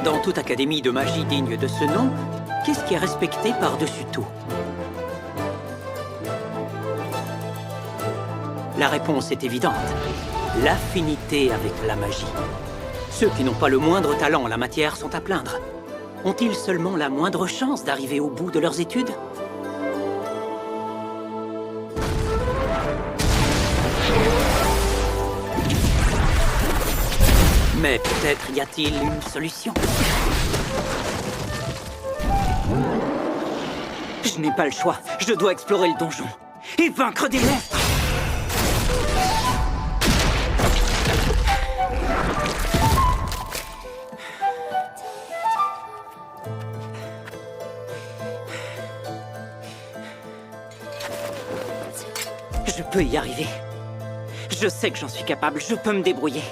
Dans toute académie de magie digne de ce nom, qu'est-ce qui est respecté par-dessus tout? La réponse est évidente. L'affinité avec la magie. Ceux qui n'ont pas le moindre talent en la matière sont à plaindre. Ont-ils seulement la moindre chance d'arriver au bout de leurs études? Mais peut-être y a-t-il une solution? Je n'ai pas le choix. Je dois explorer le donjon et vaincre des monstres. Je peux y arriver. Je sais que j'en suis capable, je peux me débrouiller.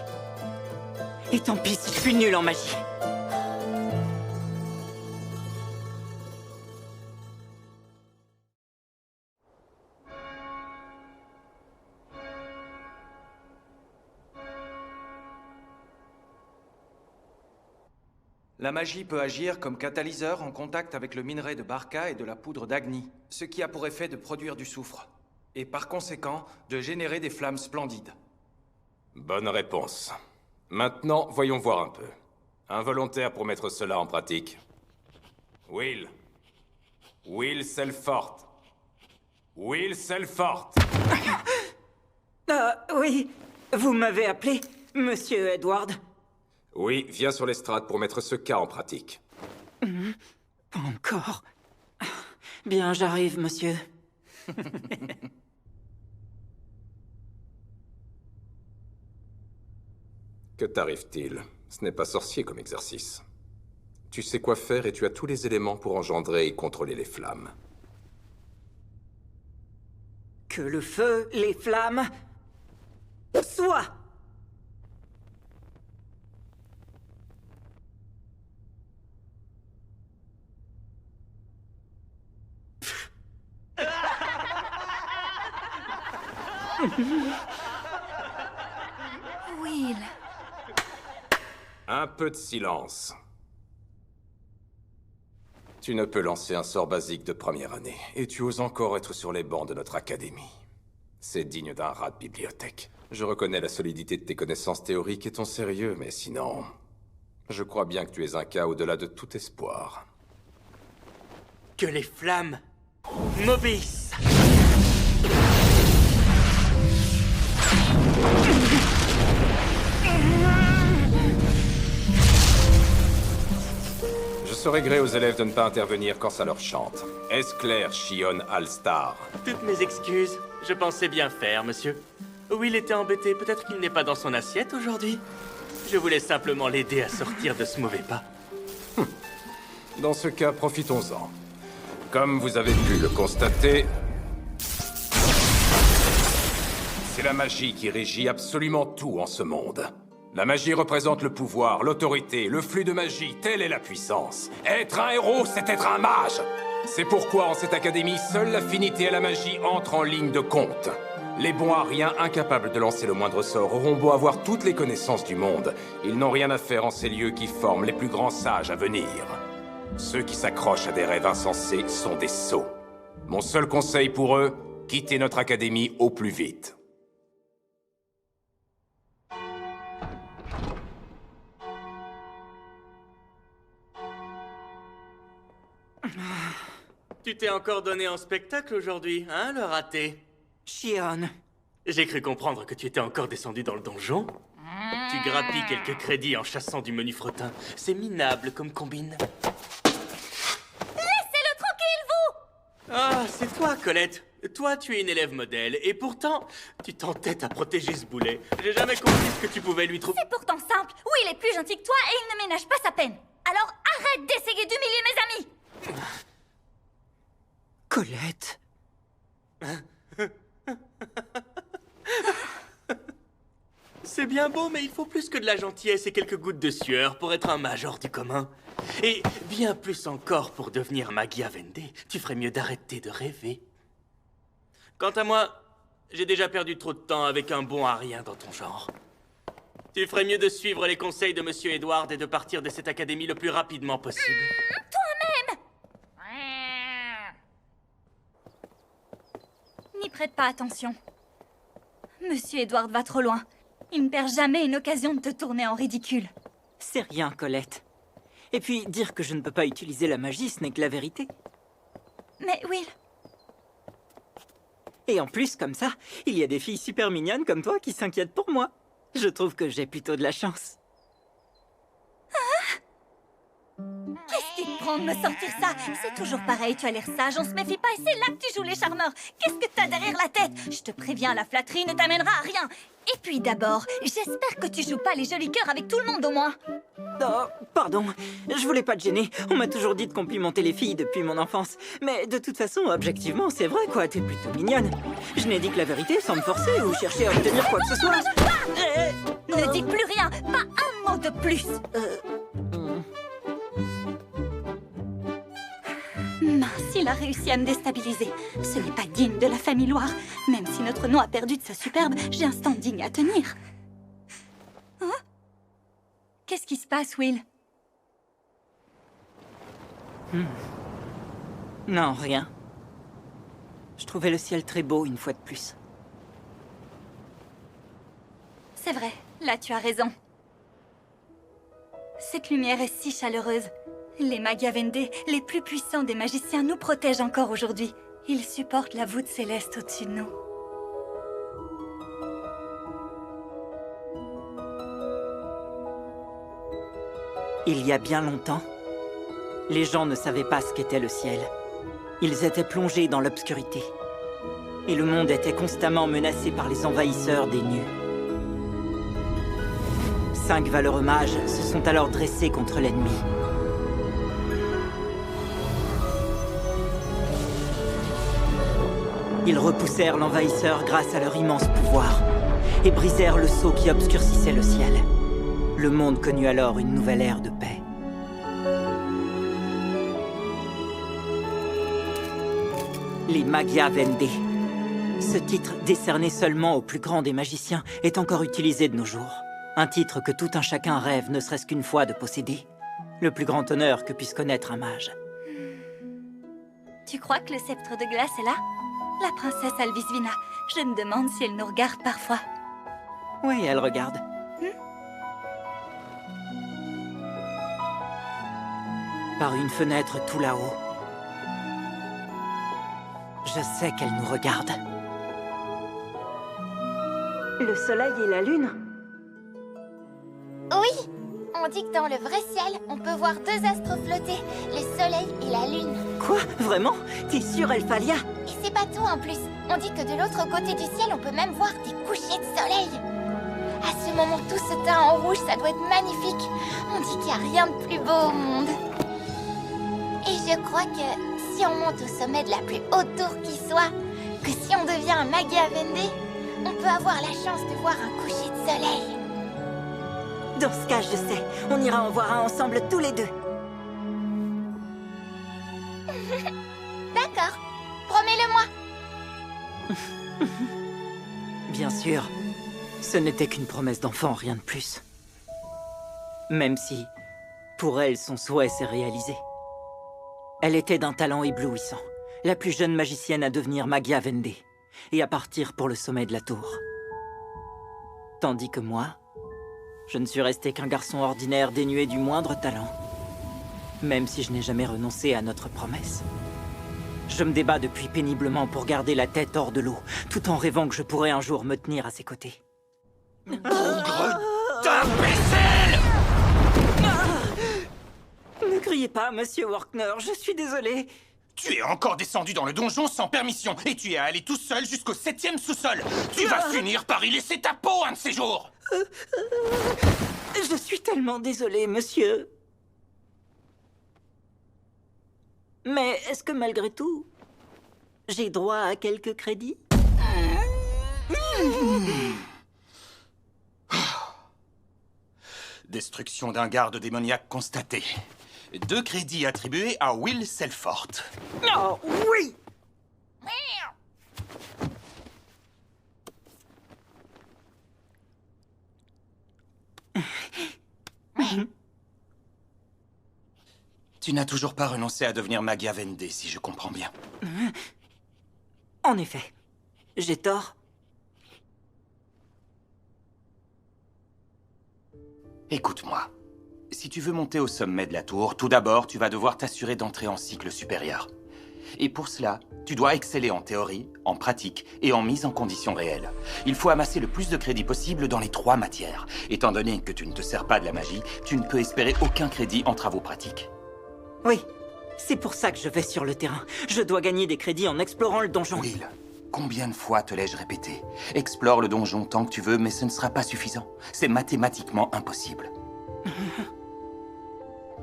Et tant pis si je suis nul en magie. La magie peut agir comme catalyseur en contact avec le minerai de Barca et de la poudre d'Agni, ce qui a pour effet de produire du soufre. Et par conséquent, de générer des flammes splendides. Bonne réponse. Maintenant, voyons voir un peu. Un volontaire pour mettre cela en pratique. Will. Will Selfort. Will Selfort. Oui, vous m'avez appelé, Monsieur Edward. Oui, viens sur l'estrade pour mettre ce cas en pratique. Pas encore. Bien, j'arrive, monsieur. Que t'arrive-t-il? Ce n'est pas sorcier comme exercice. Tu sais quoi faire et tu as tous les éléments pour engendrer et contrôler les flammes. Que le feu, les flammes... soient... Will. Un peu de silence. Tu ne peux lancer un sort basique de première année, et tu oses encore être sur les bancs de notre académie. C'est digne d'un rat de bibliothèque. Je reconnais la solidité de tes connaissances théoriques et ton sérieux, mais sinon... Je crois bien que tu es un cas au-delà de tout espoir. Que les flammes m'obéissent. Je serai gré aux élèves de ne pas intervenir quand ça leur chante. Est-ce clair, Shion Alstar? Toutes mes excuses. Je pensais bien faire, monsieur. Will était embêté. Peut-être qu'il n'est pas dans son assiette aujourd'hui. Je voulais simplement l'aider à sortir de ce mauvais pas. Dans ce cas, profitons-en. Comme vous avez pu le constater... c'est la magie qui régit absolument tout en ce monde. La magie représente le pouvoir, l'autorité, le flux de magie, telle est la puissance. Être un héros, c'est être un mage. C'est pourquoi, en cette académie, seule l'affinité à la magie entre en ligne de compte. Les bons ariens incapables de lancer le moindre sort auront beau avoir toutes les connaissances du monde. Ils n'ont rien à faire en ces lieux qui forment les plus grands sages à venir. Ceux qui s'accrochent à des rêves insensés sont des sots. Mon seul conseil pour eux, quittez notre académie au plus vite. Tu t'es encore donné en spectacle aujourd'hui, hein, le raté? Shion. J'ai cru comprendre que tu étais encore descendu dans le donjon. Tu grappilles quelques crédits en chassant du menu fretin. C'est minable comme combine. Laissez-le tranquille, vous! Ah, c'est toi, Colette. Toi, tu es une élève modèle, et pourtant, tu t'entêtes à protéger ce boulet. J'ai jamais compris ce que tu pouvais lui trouver. C'est pourtant simple. Will est plus gentil que toi et il ne ménage pas sa peine. Alors arrête d'essayer d'humilier mes amis! Colette. C'est bien beau, mais il faut plus que de la gentillesse et quelques gouttes de sueur pour être un mage hors du commun. Et bien plus encore pour devenir Magia Vendée. Tu ferais mieux d'arrêter de rêver. Quant à moi, j'ai déjà perdu trop de temps avec un bon arien dans ton genre. Tu ferais mieux de suivre les conseils de Monsieur Edward et de partir de cette académie le plus rapidement possible. N'y prête pas attention. Monsieur Edward va trop loin. Il ne perd jamais une occasion de te tourner en ridicule. C'est rien, Colette. Et puis, dire que je ne peux pas utiliser la magie, ce n'est que la vérité. Mais Will, Et en plus, comme ça, il y a des filles super mignonnes comme toi qui s'inquiètent pour moi. Je trouve que j'ai plutôt de la chance. qu'est-ce qui te prend de me sortir ça? C'est toujours pareil, tu as l'air sage, on se méfie pas et c'est là que tu joues les charmeurs. Qu'est-ce que t'as derrière la tête? Je te préviens, la flatterie ne t'amènera à rien. Et puis d'abord, j'espère que tu joues pas les jolis cœurs avec tout le monde au moins. Oh, pardon, je voulais pas te gêner. On m'a toujours dit de complimenter les filles depuis mon enfance. Mais de toute façon, objectivement, c'est vrai quoi, t'es plutôt mignonne. Je n'ai dit que la vérité sans me forcer ou chercher à obtenir quoi que ce soit. Ne dis plus rien, pas un mot de plus. Mince, il a réussi à me déstabiliser. Ce n'est pas digne de la famille Loire. Même si notre nom a perdu de sa superbe, j'ai un stand digne à tenir. Hein? Qu'est-ce qui se passe, Will? Non, rien. Je trouvais le ciel très beau une fois de plus. C'est vrai, là tu as raison. Cette lumière est si chaleureuse. Les Magyavendé, les plus puissants des magiciens, nous protègent encore aujourd'hui. Ils supportent la voûte céleste au-dessus de nous. Il y a bien longtemps, les gens ne savaient pas ce qu'était le ciel. Ils étaient plongés dans l'obscurité. Et le monde était constamment menacé par les envahisseurs des nus. 5 valeureux mages se sont alors dressés contre l'ennemi. Ils repoussèrent l'envahisseur grâce à leur immense pouvoir et brisèrent le sceau qui obscurcissait le ciel. Le monde connut alors une nouvelle ère de paix. Les Magyavendé. Ce titre, décerné seulement aux plus grands des magiciens, est encore utilisé de nos jours. Un titre que tout un chacun rêve ne serait-ce qu'une fois de posséder. Le plus grand honneur que puisse connaître un mage. Tu crois que le sceptre de glace est là? La princesse Alvisvina. Je me demande si elle nous regarde parfois. Oui, elle regarde. Par une fenêtre tout là-haut. Je sais qu'elle nous regarde. Le soleil et la lune? Oui, on dit que dans le vrai ciel, on peut voir 2 astres flotter, le soleil et la lune. Quoi? Vraiment? T'es sûre, Elphalia? Et c'est pas tout en plus. On dit que de l'autre côté du ciel, on peut même voir des couchers de soleil. À ce moment, tout se teint en rouge, ça doit être magnifique. On dit qu'il n'y a rien de plus beau au monde. Et je crois que si on monte au sommet de la plus haute tour qui soit, que si on devient un Magyavendé, on peut avoir la chance de voir un coucher de soleil. Dans ce cas, je sais. On ira en voir un ensemble tous les deux. D'accord. Promets-le-moi. Bien sûr. Ce n'était qu'une promesse d'enfant, rien de plus. Même si, pour elle, son souhait s'est réalisé. Elle était d'un talent éblouissant. La plus jeune magicienne à devenir Magyavendé. Et à partir pour le sommet de la tour. Tandis que moi, je ne suis resté qu'un garçon ordinaire dénué du moindre talent. Même si je n'ai jamais renoncé à notre promesse. Je me débat depuis péniblement pour garder la tête hors de l'eau, tout en rêvant que je pourrais un jour me tenir à ses côtés. Bougre d'imbécile! Ne criez pas, monsieur Workner, je suis désolé. Tu es encore descendu dans le donjon sans permission, et tu es allé tout seul jusqu'au 7e sous-sol. Tu vas finir par y laisser ta peau un de ces jours. Je suis tellement désolé, monsieur. Mais est-ce que malgré tout, j'ai droit à quelques crédits? Destruction d'un garde démoniaque constatée. 2 crédits attribués à Will Selfort. Oh, oui! Tu n'as toujours pas renoncé à devenir Magia Vendée, si je comprends bien. En effet. J'ai tort. Écoute-moi. Si tu veux monter au sommet de la tour, tout d'abord, tu vas devoir t'assurer d'entrer en cycle supérieur. Et pour cela, tu dois exceller en théorie, en pratique et en mise en conditions réelles. Il faut amasser le plus de crédits possible dans les 3 matières. Étant donné que tu ne te sers pas de la magie, tu ne peux espérer aucun crédit en travaux pratiques. Oui, c'est pour ça que je vais sur le terrain. Je dois gagner des crédits en explorant le donjon. Will, combien de fois te l'ai-je répété? Explore le donjon tant que tu veux, mais ce ne sera pas suffisant. C'est mathématiquement impossible.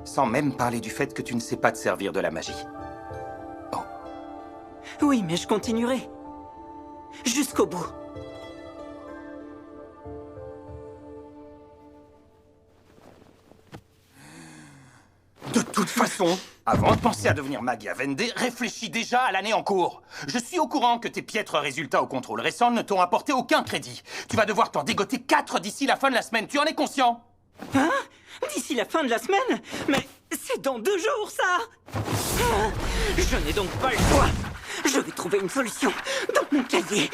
Sans même parler du fait que tu ne sais pas te servir de la magie. Oh. Oui, mais je continuerai. Jusqu'au bout. De toute façon, avant de penser à devenir Magia Vendée, réfléchis déjà à l'année en cours. Je suis au courant que tes piètres résultats au contrôle récent ne t'ont apporté aucun crédit. Tu vas devoir t'en dégoter 4 d'ici la fin de la semaine, tu en es conscient? Hein? D'ici la fin de la semaine? Mais c'est dans 2 jours, ça! Je n'ai donc pas le choix. Je vais trouver une solution dans mon cahier.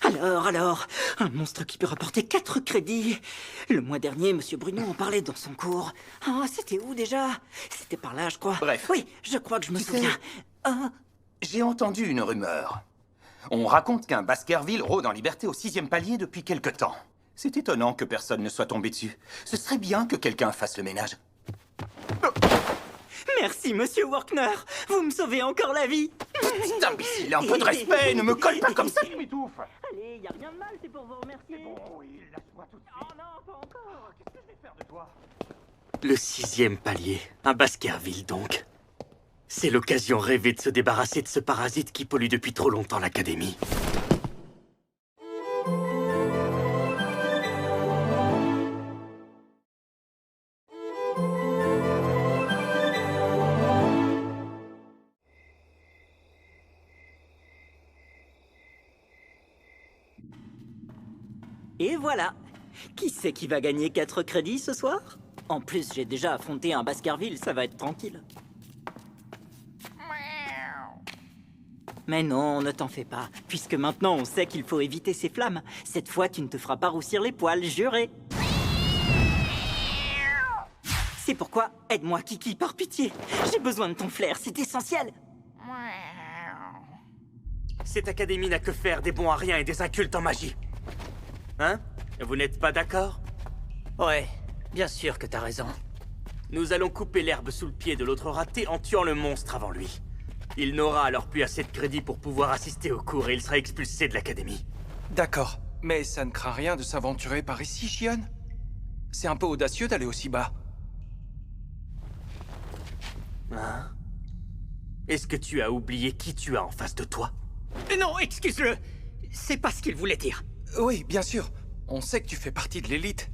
Alors, un monstre qui peut rapporter 4 crédits. Le mois dernier, Monsieur Bruno en parlait dans son cours. Ah, c'était où déjà? C'était par là, je crois. Bref. Oui, je crois que je me Tu sais- souviens. Ah, J'ai entendu une rumeur. On raconte qu'un Baskerville rôde en liberté au 6e palier depuis quelque temps. C'est étonnant que personne ne soit tombé dessus. Ce serait bien que quelqu'un fasse le ménage. merci, Monsieur Workner. Vous me sauvez encore la vie. Petit imbécile, un peu de respect, ne me colle pas comme ça, tu m'étouffes. Allez, y a rien de mal, c'est pour vous remercier. Oui, lâche-moi tout de suite. Oh non, pas encore. Qu'est-ce que je vais faire de toi? Le 6e palier, un Baskerville donc. C'est l'occasion rêvée de se débarrasser de ce parasite qui pollue depuis trop longtemps l'académie. Et voilà. Qui c'est qui va gagner 4 crédits ce soir? En plus, j'ai déjà affronté un Baskerville, ça va être tranquille. Mais non, ne t'en fais pas, puisque maintenant on sait qu'il faut éviter ces flammes. Cette fois, tu ne te feras pas roussir les poils, juré. C'est pourquoi, aide-moi, Kiki, par pitié. J'ai besoin de ton flair, c'est essentiel. Cette académie n'a que faire des bons à rien et des incultes en magie. Hein? Vous n'êtes pas d'accord? Ouais, bien sûr que t'as raison. Nous allons couper l'herbe sous le pied de l'autre raté en tuant le monstre avant lui. Il n'aura alors plus assez de crédit pour pouvoir assister au cours et il sera expulsé de l'académie. D'accord, mais ça ne craint rien de s'aventurer par ici, Shion? C'est un peu audacieux d'aller aussi bas. Hein? Est-ce que tu as oublié qui tu as en face de toi? Non, excuse-le. C'est pas ce qu'il voulait dire. Oui, bien sûr. On sait que tu fais partie de l'élite.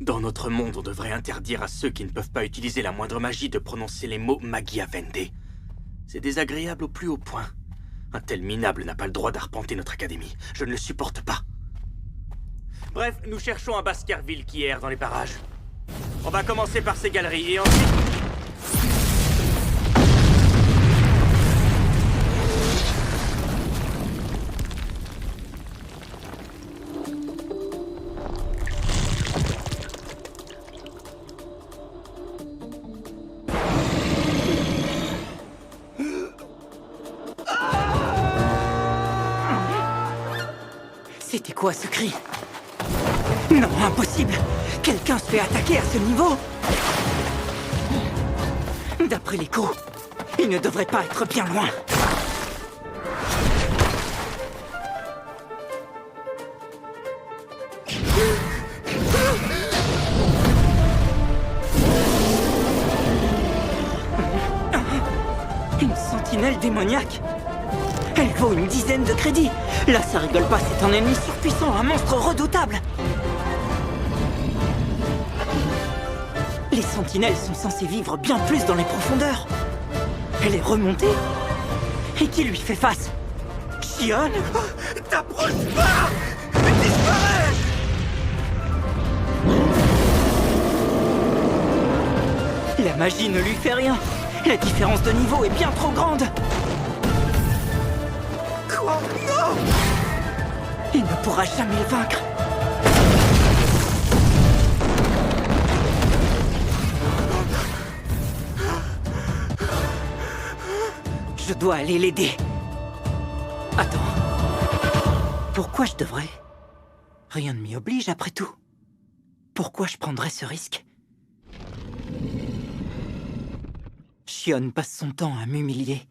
Dans notre monde, on devrait interdire à ceux qui ne peuvent pas utiliser la moindre magie de prononcer les mots Magia Vendée. C'est désagréable au plus haut point. Un tel minable n'a pas le droit d'arpenter notre académie. Je ne le supporte pas. Bref, nous cherchons un Baskerville qui erre dans les parages. On va commencer par ces galeries et ensuite... C'était quoi ce cri? Non, impossible! Quelqu'un se fait attaquer à ce niveau? D'après l'écho, il ne devrait pas être bien loin. Une sentinelle démoniaque? Elle vaut une dizaine de crédits. Là, ça rigole pas, c'est un ennemi surpuissant, un monstre redoutable. Les sentinelles sont censées vivre bien plus dans les profondeurs. Elle est remontée? Et qui lui fait face? Xion? T'approches pas! Disparais! La magie ne lui fait rien. La différence de niveau est bien trop grande. Quoi? Non! Il ne pourra jamais le vaincre. Je dois aller l'aider. Attends. Pourquoi je devrais? Rien ne m'y oblige après tout. Pourquoi je prendrais ce risque? Xion passe son temps à m'humilier.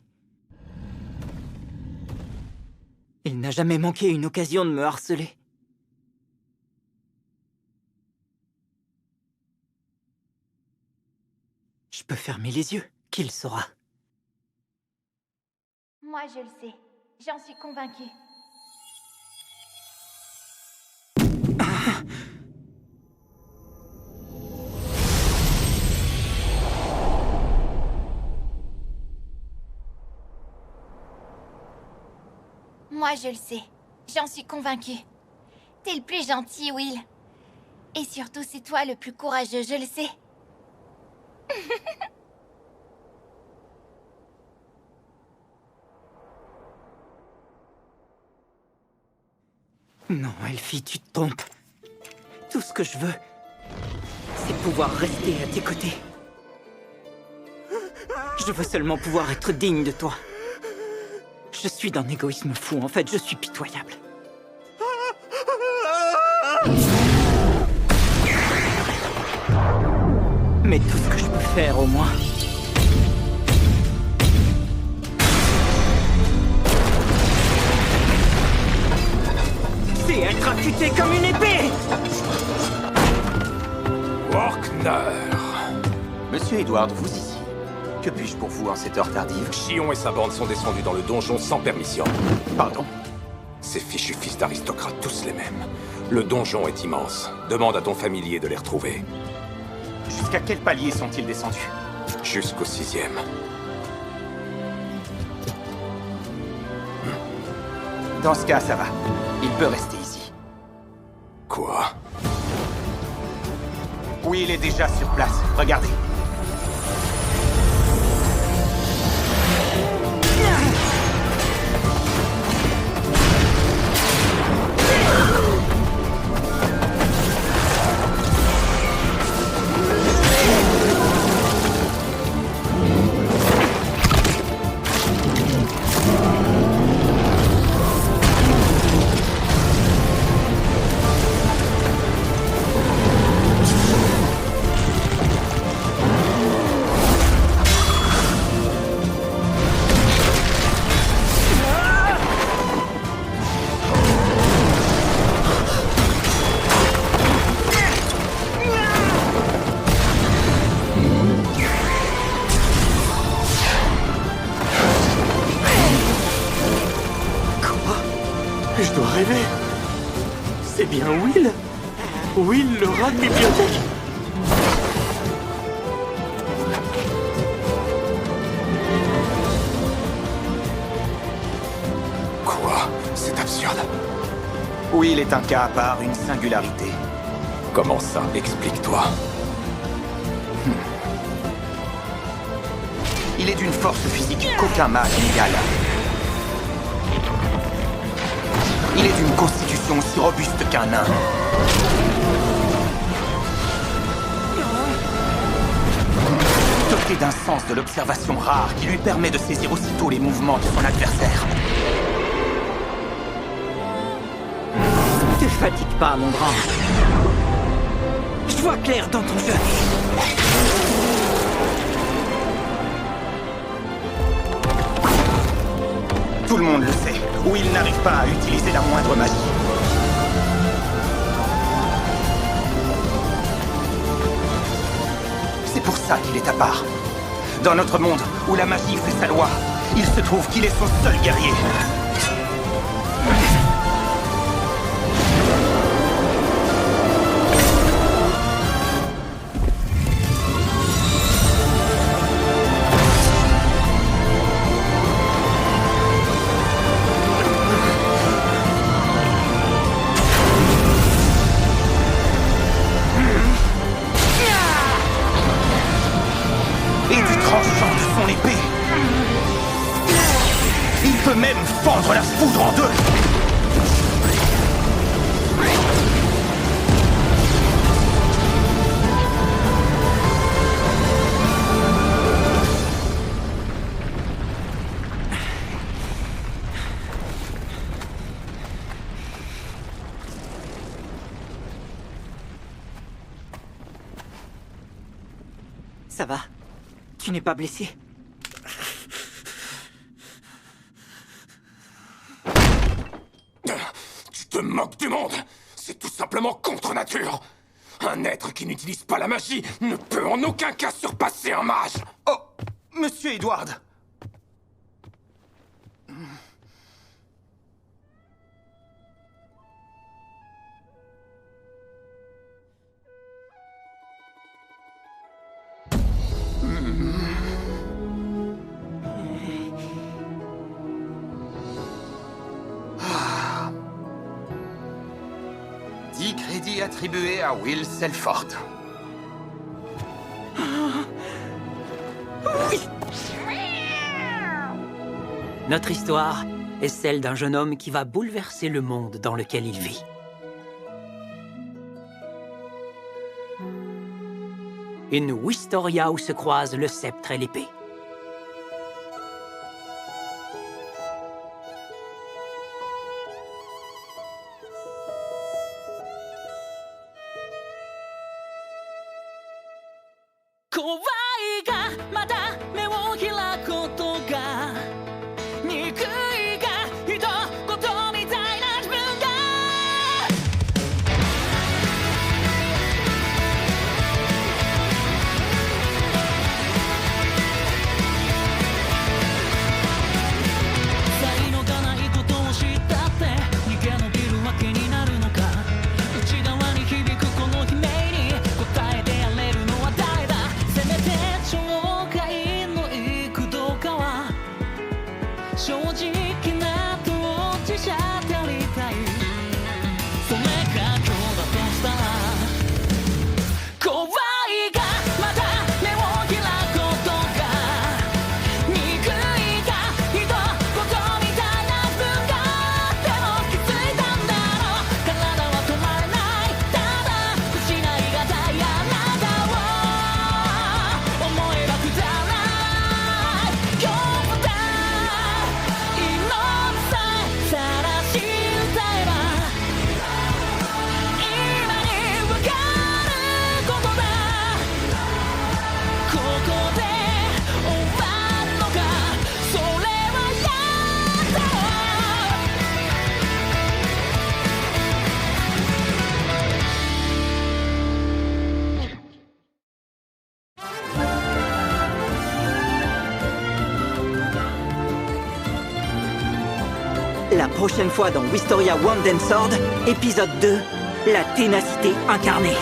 Il n'a jamais manqué une occasion de me harceler. Je peux fermer les yeux, qui le saura. Moi, je le sais. J'en suis convaincue. Moi, je le sais. J'en suis convaincue. T'es le plus gentil, Will. Et surtout, c'est toi le plus courageux, je le sais. Non, Elfie, tu te trompes. Tout ce que je veux, c'est pouvoir rester à tes côtés. Je veux seulement pouvoir être digne de toi. Je suis d'un égoïsme fou, en fait, je suis pitoyable. Mais tout ce que je peux faire, au moins... c'est être affûté comme une épée! Orkner. Monsieur Edward, vous ici. Que puis-je pour vous en cette heure tardive? Xion et sa bande sont descendus dans le donjon sans permission. Pardon? Ces fichus fils d'aristocrates, tous les mêmes. Le donjon est immense. Demande à ton familier de les retrouver. Jusqu'à quel palier sont-ils descendus? Jusqu'au 6e. Dans ce cas, ça va. Il peut rester ici. Quoi? Oui, il est déjà sur place. Regardez. Je dois rêver. C'est bien Will? Will, le rat de bibliothèque? Quoi? C'est absurde. Will est un cas à part, une singularité. Comment ça? Explique-toi. Il est d'une force physique qu'aucun mage n'égale. Il est d'une constitution aussi robuste qu'un nain. Doté d'un sens de l'observation rare qui lui permet de saisir aussitôt les mouvements de son adversaire. Ne te fatigue pas, mon grand. Je vois clair dans ton jeu. Tout le monde le sait. Will n'arrive pas à utiliser la moindre magie. C'est pour ça qu'il est à part. Dans notre monde, où la magie fait sa loi, il se trouve qu'il est son seul guerrier. fendre la foudre en deux! Ça va? Tu n'es pas blessé? Tu te moques du monde! C'est tout simplement contre nature! Un être qui n'utilise pas la magie ne peut en aucun cas surpasser un mage! Oh, Monsieur Edward! Crédit attribué à Will Selford. Oui! Notre histoire est celle d'un jeune homme qui va bouleverser le monde dans lequel il vit. Une Wistoria où se croisent le sceptre et l'épée. La prochaine fois dans Wistoria Wand and Sword, épisode 2, la ténacité incarnée.